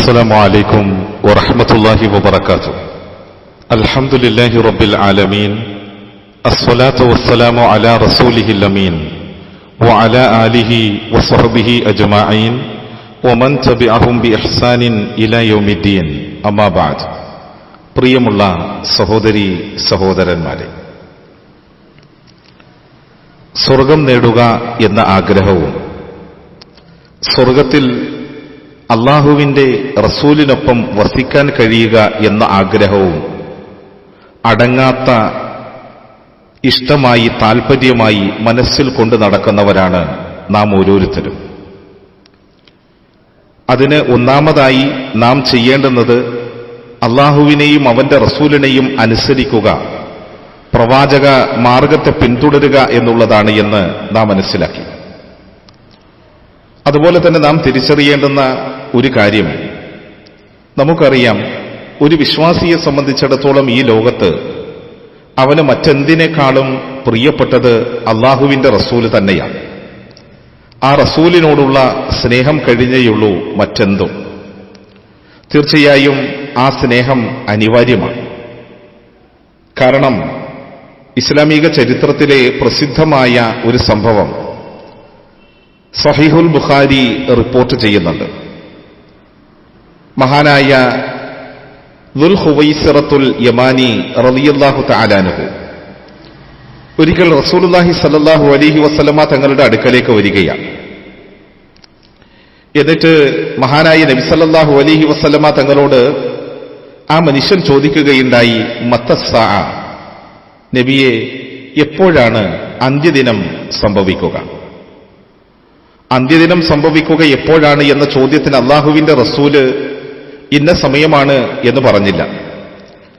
السلام عليكم ورحمة الله وبركاته. الحمد لله رب العالمين، الصلاة والسلام على رسوله الأمين وعلى آله وصحبه أجمعين ومن تبعهم بإحسان إلى يوم الدين. أما بعد. പ്രിയമുള്ള സഹോദരി സഹോദരന്മാരെ, സ്വർഗം നേടുക എന്ന ആഗ്രഹവും സ്വർഗത്തിൽ അള്ളാഹുവിന്റെ റസൂലിനൊപ്പം വസിക്കാൻ കഴിയുക എന്ന ആഗ്രഹവും അടങ്ങാത്ത ഇഷ്ടമായി താൽപര്യമായി മനസ്സിൽ കൊണ്ടു നടക്കുന്നവരാണ് നാം ഓരോരുത്തരും. അതിന് ഒന്നാമതായി നാം ചെയ്യേണ്ടുന്നത് അള്ളാഹുവിനെയും അവന്റെ റസൂലിനെയും അനുസരിക്കുക, പ്രവാചക മാർഗത്തെ പിന്തുടരുക എന്നുള്ളതാണ് എന്ന് നാം മനസ്സിലാക്കി. അതുപോലെ തന്നെ നാം തിരിച്ചറിയേണ്ടുന്ന ഒരു കാര്യം, നമുക്കറിയാം, ഒരു വിശ്വാസിയെ സംബന്ധിച്ചിടത്തോളം ഈ ലോകത്ത് അവന് മറ്റെന്തിനേക്കാളും പ്രിയപ്പെട്ടത് അള്ളാഹുവിന്റെ റസൂല് തന്നെയാണ്. ആ റസൂലിനോടുള്ള സ്നേഹം കഴിഞ്ഞേയുള്ളൂ മറ്റെന്തും. തീർച്ചയായും ആ സ്നേഹം അനിവാര്യമാണ്. കാരണം ഇസ്ലാമിക ചരിത്രത്തിലെ പ്രസിദ്ധമായ ഒരു സംഭവം സഹീഹുൽ ബുഖാരി റിപ്പോർട്ട് ചെയ്യുന്നുണ്ട്. മഹാനായ ദുൽ ഖുവൈസിറത്തുൽ യമാനി റളിയല്ലാഹു തആല അൻഹു ഒരിക്കൽ റസൂലുള്ളാഹി സ്വല്ലല്ലാഹു അലൈഹി വസല്ലമ തങ്ങളുടെ അടുക്കലേക്ക് വരികയാണ്. എന്നിട്ട് മഹാനായ നബി സല്ലല്ലാഹു അലൈഹി വസല്ലമ തങ്ങളോട് ആ മനുഷ്യൻ ചോദിക്കുകയുണ്ടായി, മത്തസ്സാ, നബിയെ, എപ്പോഴാണ് അന്ത്യദിനം സംഭവിക്കുക? അന്ത്യദിനം സംഭവിക്കുക എപ്പോഴാണ് എന്ന ചോദ്യത്തിന് അള്ളാഹുവിന്റെ റസൂല് ഇന്ന സമയമാണ് എന്ന് പറഞ്ഞില്ല.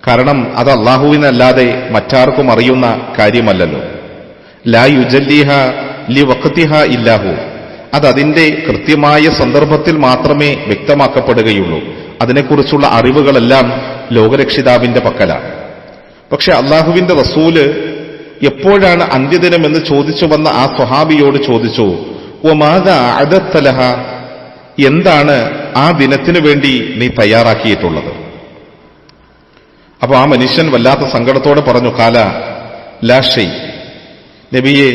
കാരണം അത് അള്ളാഹുവിനല്ലാതെ മറ്റാർക്കും അറിയുന്ന കാര്യമല്ലല്ലോ. ലാ യുജല്ലിഹ ലി വഖ്തിഹ ഇല്ലാഹു, അത് അതിന്റെ കൃത്യമായ സന്ദർഭത്തിൽ മാത്രമേ വ്യക്തമാക്കപ്പെടുകയുള്ളൂ. അതിനെക്കുറിച്ചുള്ള അറിവുകളെല്ലാം ലോകരക്ഷിതാവിന്റെ പക്കലാണ്. പക്ഷെ അള്ളാഹുവിന്റെ റസൂല് എപ്പോഴാണ് അന്ത്യദിനം എന്ന് ചോദിച്ചു വന്ന ആ സ്വഹാബിയോട് ചോദിച്ചു, ഒമാദാ അദത്തലഹ, എന്താണ് ആ ദിനത്തിനു വേണ്ടി നീ തയ്യാറാക്കിയിട്ടുള്ളത്? അപ്പൊ ആ മനുഷ്യൻ വല്ലാത്ത സങ്കടത്തോടെ പറഞ്ഞു, കാല ലാ ഷൈ, നബിയെ,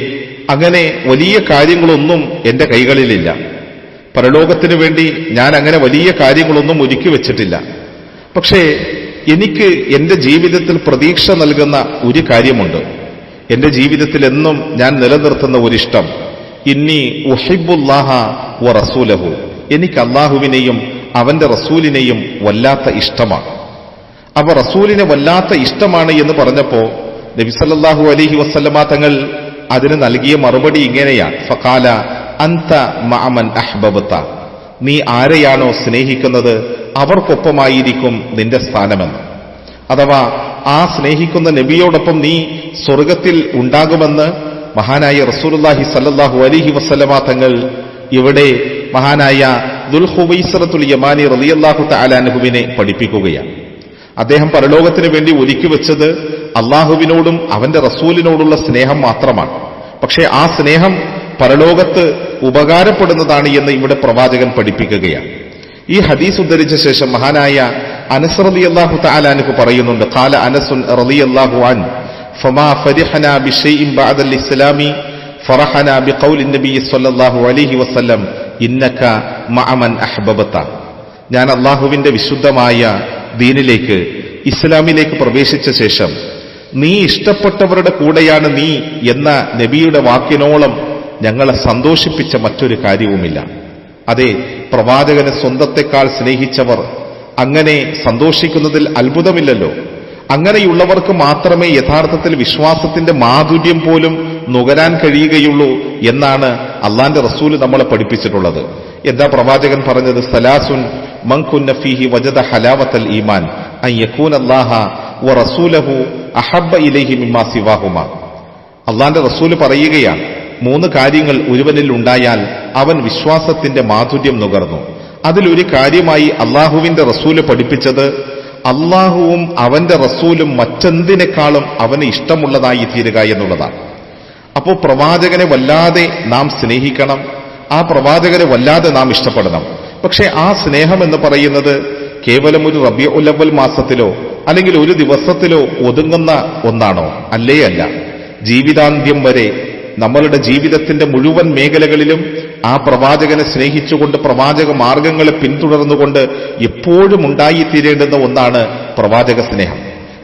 അങ്ങനെ വലിയ കാര്യങ്ങളൊന്നും എന്റെ കൈകളിലില്ല. പരലോകത്തിനു വേണ്ടി ഞാൻ അങ്ങനെ വലിയ കാര്യങ്ങളൊന്നും ഒരുക്കി വെച്ചിട്ടില്ല. പക്ഷേ എനിക്ക് എന്റെ ജീവിതത്തിൽ പ്രതീക്ഷ നൽകുന്ന ഒരു കാര്യമുണ്ട്. എന്റെ ജീവിതത്തിൽ എന്നും ഞാൻ നിലനിർത്തുന്ന ഒരിഷ്ടം, ഇന്നി ഉഹിബ്ബുല്ലാഹ വ റസൂലഹു, എനിക്ക് അള്ളാഹുവിനെയും അവന്റെ റസൂലിനെയും വല്ലാത്ത ഇഷ്ടമാണ്. അപ്പൊ റസൂലിനെ വല്ലാത്ത ഇഷ്ടമാണ് എന്ന് പറഞ്ഞപ്പോ നബി സല്ലല്ലാഹു അലൈഹി വസല്ലമ തങ്ങൾ അതിന് നൽകിയ മറുപടി ഇങ്ങനെയാണ്, ഫഖാല അൻത മഅമൻ അഹ്ബബ്ത, നീ ആരെയാണോ സ്നേഹിക്കുന്നത് അവർക്കൊപ്പമായിരിക്കും നിന്റെ സ്ഥാനമെന്ന്. അഥവാ ആ സ്നേഹിക്കുന്ന നബിയോടൊപ്പം നീ സ്വർഗത്തിൽ ഉണ്ടാകുമെന്ന് മഹാനായ റസൂലുള്ളാഹി സല്ലല്ലാഹു അലൈഹി വസല്ലമ തങ്ങൾ ഇവിടെ മഹാനായ ദുൽ ഖുവൈസിറത്തുൽ യമാനി റളിയല്ലാഹു തആല അൻഹുവിനെ പഠിപ്പിക്കുകയാണ്. അദ്ദേഹം പരലോകത്തിന് വേണ്ടി ഒരുക്കി വെച്ചത് അള്ളാഹുവിനോടും അവന്റെ റസൂലിനോടുള്ള സ്നേഹം മാത്രമാണ്. പക്ഷേ ആ സ്നേഹം പരലോകത്ത് ഉപകാരപ്പെടുന്നതാണ് എന്ന് ഇവിടെ പ്രവാചകൻ പഠിപ്പിക്കുകയാണ്. ഈ ഹദീസ് ഉദ്ധരിച്ച ശേഷം മഹാനായ അനസ് റളിയല്ലാഹു തആല അൻഹു പറയുന്നുണ്ട്, ഖാല അനസുൻ റളിയല്ലാഹു അൻഹു, ഫമാ ഫരിഹനാ ബിശൈഇൻ ബഅദൽ ഇസ്ലാമി ഫറഹനാ ബിഖൗലി നബി സ്വല്ലല്ലാഹു അലൈഹി വസല്ലം ഇന്നക മഅമൻ അഹ്ബബ്ത. ഞാൻ അള്ളാഹുവിന്റെ വിശുദ്ധമായ ദീനിലേക്ക്, ഇസ്ലാമിലേക്ക് പ്രവേശിച്ച ശേഷം നീ ഇഷ്ടപ്പെട്ടവരുടെ കൂടെയാണ് നീ എന്ന നബിയുടെ വാക്കിനോളം ഞങ്ങളെ സന്തോഷിപ്പിച്ച മറ്റൊരു കാര്യവുമില്ല. അതെ, പ്രവാചകനെ സ്വന്തത്തെക്കാൾ സ്നേഹിച്ചവർ അങ്ങനെ സന്തോഷിക്കുന്നതിൽ അത്ഭുതമില്ലല്ലോ. അങ്ങനെയുള്ളവർക്ക് മാത്രമേ യഥാർത്ഥത്തിൽ വിശ്വാസത്തിന്റെ മാധുര്യം പോലും നുകരാൻ കഴിയുകയുള്ളൂ എന്നാണ് അള്ളാന്റെ റസൂല് നമ്മളെ പഠിപ്പിച്ചിട്ടുള്ളത്. എന്താ പ്രവാചകൻ പറഞ്ഞത്? സലാസുൻ മൻ കുന്ന ഫീഹി വജദ ഹലാവത്തൽ ഈമാൻ അൻ യകൂന അല്ലാഹ വ റസൂലഹു അഹബ്ബ ഇലൈഹി മിമ്മാ സിവാഹുമാ. അള്ളാന്റെ റസൂല് പറയുകയാണ്, 3 കാര്യങ്ങൾ ഒരുവനിൽ ഉണ്ടായാൽ അവൻ വിശ്വാസത്തിന്റെ മാധുര്യം നുകർന്നു. അതിലൊരു കാര്യമായി അള്ളാഹുവിന്റെ റസൂല് പഠിപ്പിച്ചത് അള്ളാഹുവും അവന്റെ റസൂലും മറ്റെന്തിനേക്കാളും അവന് ഇഷ്ടമുള്ളതായി തീരുക എന്നുള്ളതാണ്. അപ്പോൾ പ്രവാചകനെ വല്ലാതെ നാം സ്നേഹിക്കണം, ആ പ്രവാചകനെ വല്ലാതെ നാം ഇഷ്ടപ്പെടണം. പക്ഷെ ആ സ്നേഹം എന്ന് പറയുന്നത് കേവലം ഒരു റബീഉൽ അവ്വൽ മാസത്തിലോ അല്ലെങ്കിൽ ഒരു ദിവസത്തിലോ ഒതുങ്ങുന്ന ഒന്നാണോ? അല്ലേ അല്ല. ജീവിതാന്ത്യം വരെ നമ്മളുടെ ജീവിതത്തിന്റെ മുഴുവൻ മേഖലകളിലും ആ പ്രവാചകനെ സ്നേഹിച്ചുകൊണ്ട് പ്രവാചക മാർഗങ്ങളെ പിന്തുടർന്നുകൊണ്ട് എപ്പോഴും ഉണ്ടായിത്തീരേണ്ടുന്ന ഒന്നാണ് പ്രവാചക സ്നേഹം.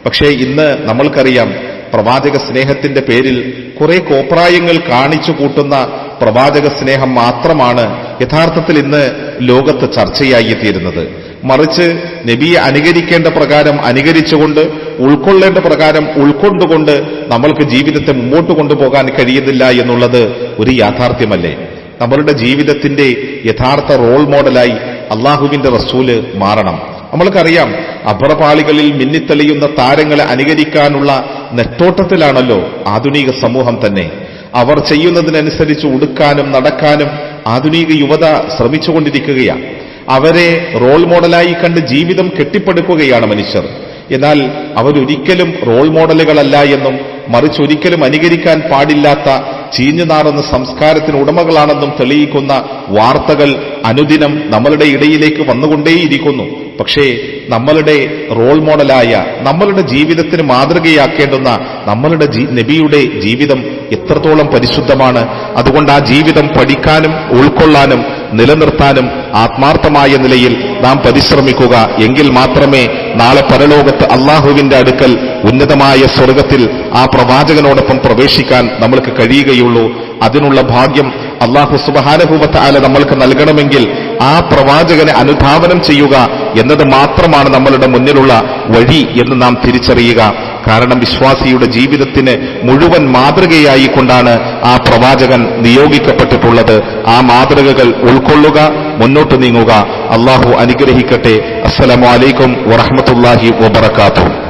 പക്ഷേ ഇന്ന് നമ്മൾക്കറിയാം, പ്രവാചക സ്നേഹത്തിന്റെ പേരിൽ കുറെ കോപ്രായങ്ങൾ കാണിച്ചു കൂട്ടുന്ന പ്രവാചക സ്നേഹം മാത്രമാണ് യഥാർത്ഥത്തിൽ ഇന്ന് ലോകത്ത് ചർച്ചയായി തീരുന്നത്. മറിച്ച് നബിയെ അനുകരിക്കേണ്ട പ്രകാരം അനുകരിച്ചുകൊണ്ട്, ഉൾക്കൊള്ളേണ്ട പ്രകാരം ഉൾക്കൊണ്ടുകൊണ്ട് നമ്മൾക്ക് ജീവിതത്തെ മുമ്പോട്ട് കൊണ്ടുപോകാൻ കഴിയുന്നില്ല എന്നുള്ളത് ഒരു യാഥാർത്ഥ്യമല്ലേ? നമ്മളുടെ ജീവിതത്തിന്റെ യഥാർത്ഥ റോൾ മോഡലായി അള്ളാഹുവിന്റെ റസൂല് മാറണം. നമ്മൾക്കറിയാം, അഭ്രപാളികളിൽ മിന്നിത്തെളിയുന്ന താരങ്ങളെ അനുകരിക്കാനുള്ള നെട്ടോട്ടത്തിലാണല്ലോ ആധുനിക സമൂഹം തന്നെ. അവർ ചെയ്യുന്നതിനനുസരിച്ച് ഉടുക്കാനും നടക്കാനും ആധുനിക യുവത ശ്രമിച്ചുകൊണ്ടിരിക്കുകയാണ്. അവരെ റോൾ മോഡലായി കണ്ട് ജീവിതം കെട്ടിപ്പടുക്കുകയാണ് മനുഷ്യർ. എന്നാൽ അവരൊരിക്കലും റോൾ മോഡലുകളല്ല എന്നും മറിച്ച് ഒരിക്കലും അനുകരിക്കാൻ പാടില്ലാത്ത ചീഞ്ഞുനാറുന്ന സംസ്കാരത്തിന് ഉടമകളാണെന്നും തെളിയിക്കുന്ന വാർത്തകൾ അനുദിനം നമ്മളുടെ ഇടയിലേക്ക് വന്നുകൊണ്ടേയിരിക്കുന്നു. പക്ഷേ നമ്മളുടെ റോൾ മോഡലായ, നമ്മളുടെ ജീവിതത്തിന് മാതൃകയാക്കേണ്ടുന്ന നമ്മളുടെ നബിയുടെ ജീവിതം എത്രത്തോളം പരിശുദ്ധമാണ്. അതുകൊണ്ട് ആ ജീവിതം പഠിക്കാനും ഉൾക്കൊള്ളാനും നിലനിർത്താനും ആത്മാർത്ഥമായ നിലയിൽ നാം പരിശ്രമിക്കുക. എങ്കിൽ മാത്രമേ നാളെ പരലോകത്ത് അള്ളാഹുവിന്റെ അടുക്കൽ ഉന്നതമായ സ്വർഗത്തിൽ ആ പ്രവാചകനോടൊപ്പം പ്രവേശിക്കാൻ നമ്മൾക്ക് കഴിയുകയുള്ളൂ. അതിനുള്ള ഭാഗ്യം അള്ളാഹു സുബ്ഹാനഹു വ തആല നമ്മൾക്ക് നൽകണമെങ്കിൽ ആ പ്രവാചകനെ അനുധാവനം ചെയ്യുക എന്നത് മാത്രമാണ് നമ്മളുടെ മുന്നിലുള്ള വഴി എന്ന് നാം തിരിച്ചറിയുക. കാരണം വിശ്വാസിയുടെ ജീവിതത്തിന് മുഴുവൻ മാതൃകയായി കൊണ്ടാണ് ആ പ്രവാചകൻ നിയോഗിക്കപ്പെട്ടിട്ടുള്ളത്. ആ മാതൃകകൾ ഉൾക്കൊള്ളുക, മുന്നോട്ട് നീങ്ങുക. അള്ളാഹു അനുഗ്രഹിക്കട്ടെ. അസ്സലാമു അലൈക്കും വറഹ്മത്തുള്ളാഹി വബറകാതുഹു.